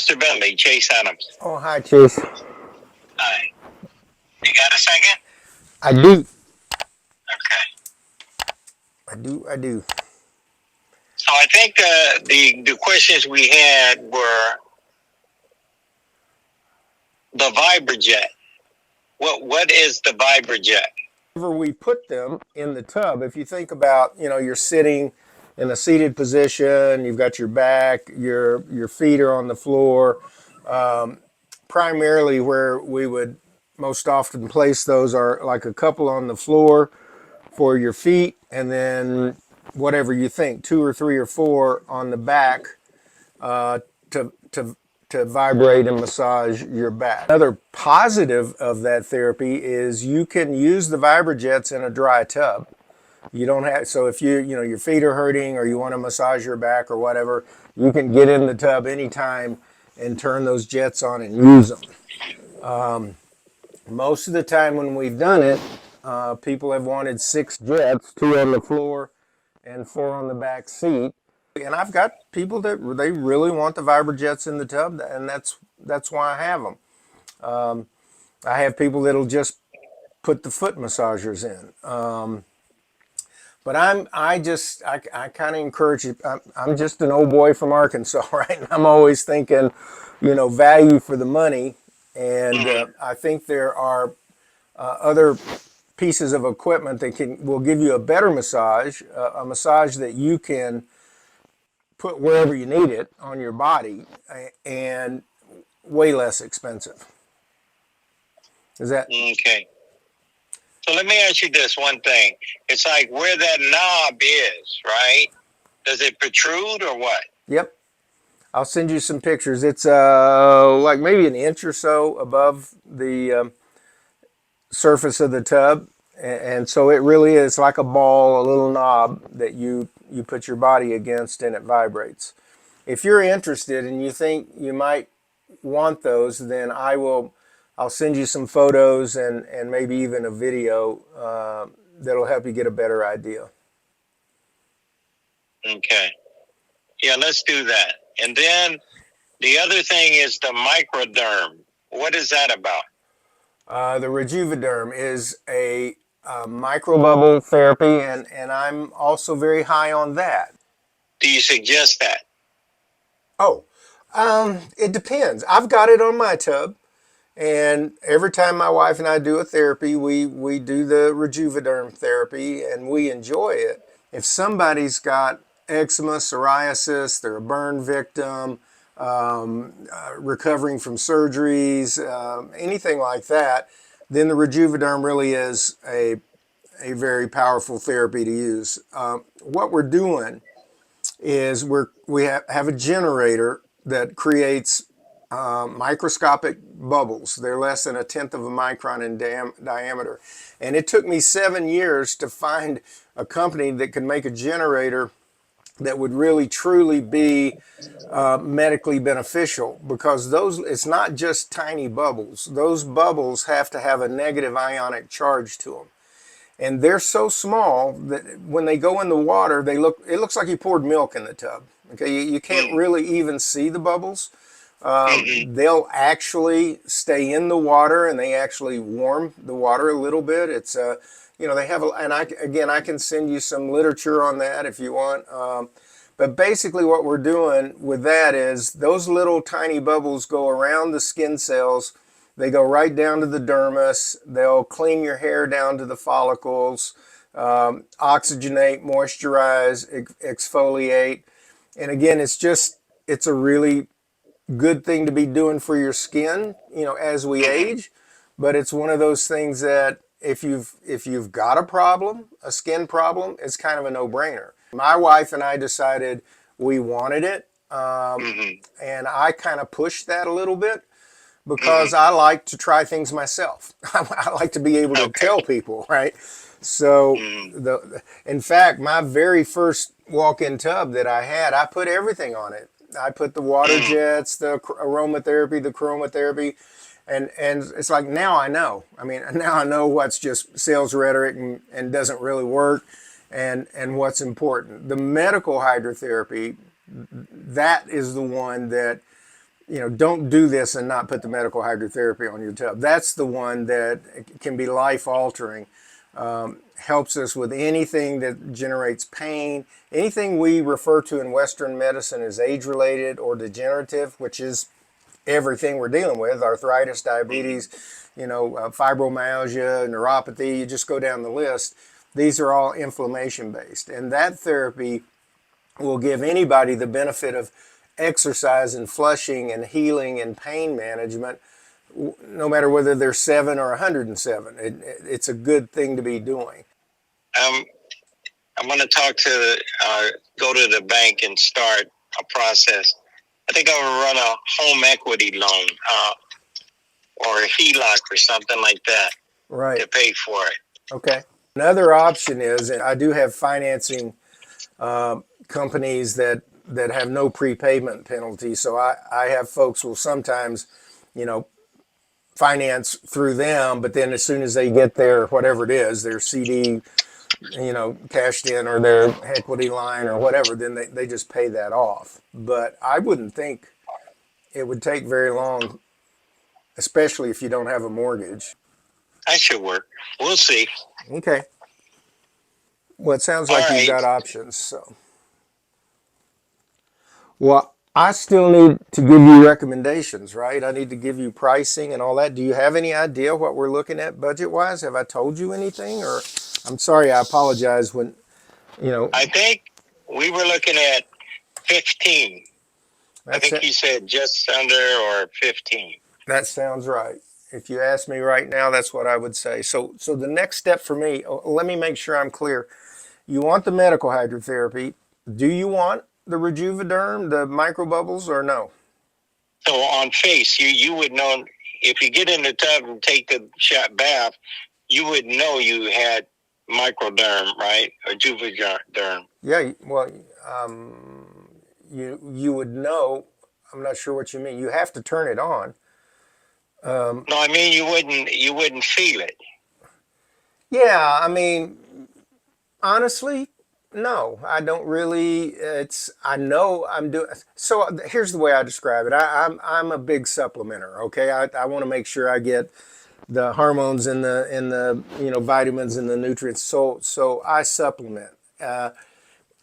Mr. Bentley, Chase Adams. Oh, hi, Chase. Hi. You got a second? I do. Okay. I do. So I think the questions we had were the Vibrajet. What is the Vibrajet? Whenever we put them in the tub, if you think about, you're sitting in a seated position, you've got your back, your feet are on the floor. Primarily where we would most often place those are like a couple on the floor for your feet, and then whatever you think, two or three or four on the back to vibrate and massage your back. Another positive of that therapy is you can use the Vibrajets in a dry tub. You don't have, so if your feet are hurting or you want to massage your back or whatever, you can get in the tub anytime and turn those jets on and use them. Most of the time when we've done it, people have wanted 6 jets, 2 on the floor and 4 on the back seat. And I've got people that they really want the Vibrajets in the tub, and that's why I have them. I have people that'll just put the foot massagers in. But I kind of encourage you. I'm just an old boy from Arkansas, right? And I'm always thinking, value for the money. And I think there are other pieces of equipment that will give you a better massage, a massage that you can put wherever you need it on your body, and way less expensive. Is that okay? So let me ask you this one thing. It's like where that knob is, right? Does it protrude or what? Yep. I'll send you some pictures. It's like maybe an inch or so above the surface of the tub, and so it really is like a ball, a little knob that you put your body against, and it vibrates. If you're interested and you think you might want those, then I'll send you some photos and maybe even a video that'll help you get a better idea. Okay. Yeah, let's do that. And then the other thing is the microderm. What is that about? The Rejuviderm is a microbubble therapy, and I'm also very high on that. Do you suggest that? Oh, it depends. I've got it on my tub, and every time my wife and I do a therapy, we do the Rejuviderm therapy, and we enjoy it. If somebody's got eczema, psoriasis, they're a burn victim, recovering from surgeries, anything like that, then the Rejuviderm really is a very powerful therapy to use. What we're doing is we have a generator that creates microscopic bubbles. They're less than 1/10 of a micron in diameter. And it took me 7 years to find a company that could make a generator that would really truly be medically beneficial, because it's not just tiny bubbles. Those bubbles have to have a negative ionic charge to them. And they're so small that when they go in the water, it looks like you poured milk in the tub. Okay, you can't really even see the bubbles. They'll actually stay in the water, and they actually warm the water a little bit. It's they have and I can send you some literature on that if you want. But basically what we're doing with that is those little tiny bubbles go around the skin cells. They go right down to the dermis. They'll clean your hair down to the follicles, oxygenate, moisturize, exfoliate. And again, it's a really good thing to be doing for your skin, as we age. But it's one of those things that if you've got a skin problem, it's kind of a no-brainer. My wife and I decided we wanted it, and I kind of pushed that a little bit because I like to try things myself. I like to be able to tell people, right? So, in fact, my very first walk-in tub that I had, I put everything on it. I put the water jets, the aromatherapy, the chromotherapy, and it's like now I know. I mean, now I know what's just sales rhetoric and doesn't really work, and what's important. The medical hydrotherapy, that is the one that don't do this and not put the medical hydrotherapy on your tub. That's the one that can be life altering. Helps us with anything that generates pain, anything we refer to in Western medicine as age related or degenerative, which is everything we're dealing with: arthritis, diabetes, fibromyalgia, neuropathy. You just go down the list. These are all inflammation based, and that therapy will give anybody the benefit of exercise and flushing and healing and pain management, no matter whether they're 7 or 107. It's a good thing to be doing. Um, I'm going to go to the bank and start a process. I think I will run a home equity loan or a HELOC or something like that Right. to pay for it. Okay. Another option is, and I do have financing companies that have no prepayment penalty. So I have folks will sometimes, you know, finance through them, but then as soon as they get their whatever it is, their CD, cashed in, or their equity line or whatever, then they just pay that off. But I wouldn't think it would take very long, especially if you don't have a mortgage. That should work. We'll see. Okay. Well, it sounds All like you've right. got options. So, well, I still need to give you recommendations, right? I need to give you pricing and all that. Do you have any idea what we're looking at budget wise? Have I told you anything? Or I'm sorry, I apologize when, you know, I think we were looking at 15. I that's think it. he said just under or 15. That sounds right. If you ask me right now, that's what I would say. So the next step for me, let me make sure I'm clear. You want the medical hydrotherapy. Do you want the Rejuviderm, the microbubbles, or no? So on face, you would know if you get in the tub and take the shot bath, you would know you had microderm, right, or juvederm. Yeah, well, you would know. I'm not sure what you mean. You have to turn it on. No, I mean you wouldn't feel it. Yeah, I mean, honestly, no, I don't really. It's I know I'm doing. So here's the way I describe it. I'm a big supplementer. Okay, I want to make sure I get the hormones and the vitamins and the nutrients. So I supplement.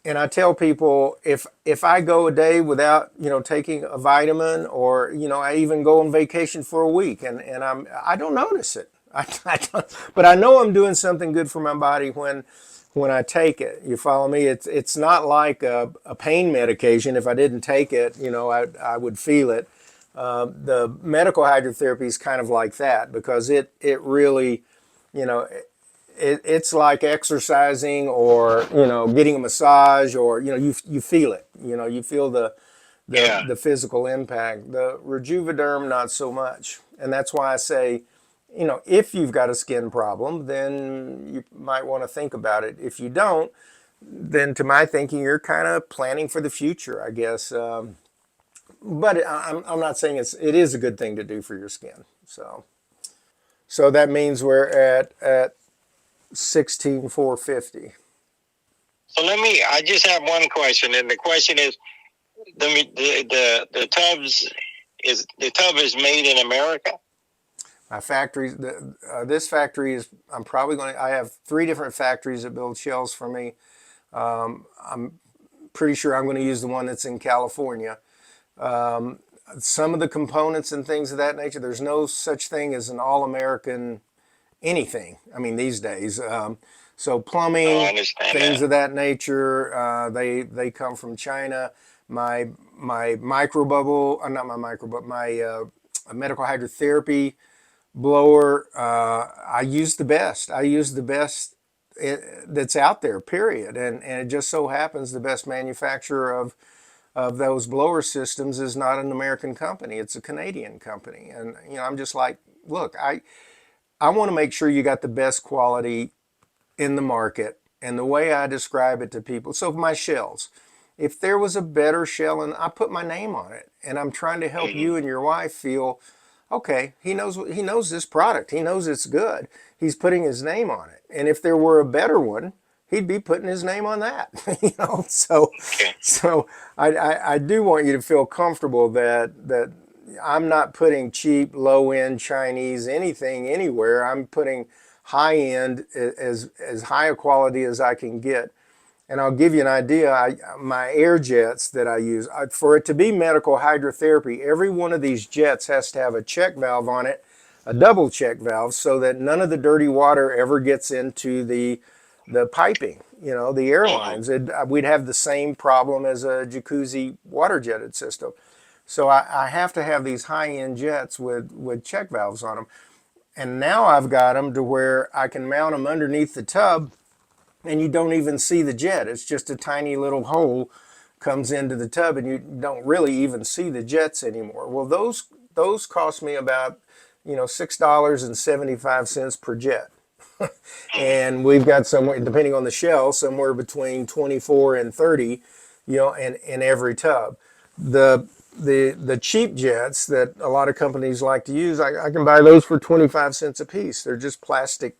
And I tell people if I go a day without taking a vitamin, or I even go on vacation for a week, and I don't notice it. I don't, but I know I'm doing something good for my body when I take it. You follow me? It's not like a pain medication. If I didn't take it, I would feel it. The medical hydrotherapy is kind of like that, because it really, you know it's like exercising, or getting a massage, or you feel it. You feel Yeah, the physical impact. The Rejuviderm, not so much. And that's why I say, if you've got a skin problem, then you might want to think about it. If you don't, then to my thinking, you're kind of planning for the future, I guess. But I'm not saying it is a good thing to do for your skin. So that means we're at 16,450. so I just have one question, and the question is the tub is made in America. My factory, this factory is, I have 3 different factories that build shells for me. I'm pretty sure I'm going to use the one that's in California. Some of the components and things of that nature, there's no such thing as an all-American anything. I mean, these days. So Oh, I plumbing, understand things that. of that nature, they come from China. My microbubble, not my microbubble, my medical hydrotherapy blower, I use the best. I use the best that's out there, period. And it just so happens the best manufacturer of those blower systems is not an American company. It's a Canadian company. And, I'm just like, look, I want to make sure you got the best quality in the market. And the way I describe it to people, so my shells, if there was a better shell, and I put my name on it, and I'm trying to help Mm-hmm. you and your wife feel, okay, he knows this product, he knows it's good, he's putting his name on it. And if there were a better one, he'd be putting his name on that. So Okay. so I do want you to feel comfortable that I'm not putting cheap, low end Chinese anything anywhere. I'm putting high end, as high a quality as I can get. And I'll give you an idea. My air jets that I use, for it to be medical hydrotherapy, every one of these jets has to have a check valve on it, a double check valve, so that none of the dirty water ever gets into the piping, the Mm-hmm. airlines. We'd have the same problem as a jacuzzi water jetted system. So I have to have these high end jets with check valves on them. And now I've got them to where I can mount them underneath the tub and you don't even see the jet. It's just a tiny little hole comes into the tub and you don't really even see the jets anymore. Well, those cost me about $6.75 per jet. Mm-hmm. And we've got somewhere, depending on the shell, somewhere between 24 and 30, in every tub. The cheap jets that a lot of companies like to use, I can buy those for 25 cents a piece. They're just plastic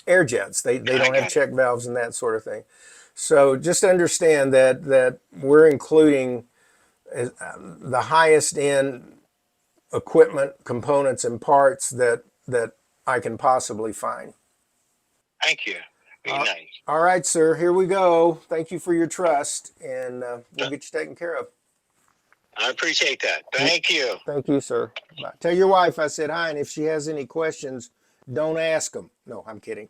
air jets. They I don't have got it. check valves and that sort of thing. So just understand that we're including the highest end equipment, components, and parts that I can possibly find. Thank you. Be Uh, nice. all right, sir. Here we go. Thank you for your trust, and we'll get you taken care of. I appreciate that. Thank you. Thank you, sir. Bye. Tell your wife I said hi, and if she has any questions, don't ask them. No, I'm kidding.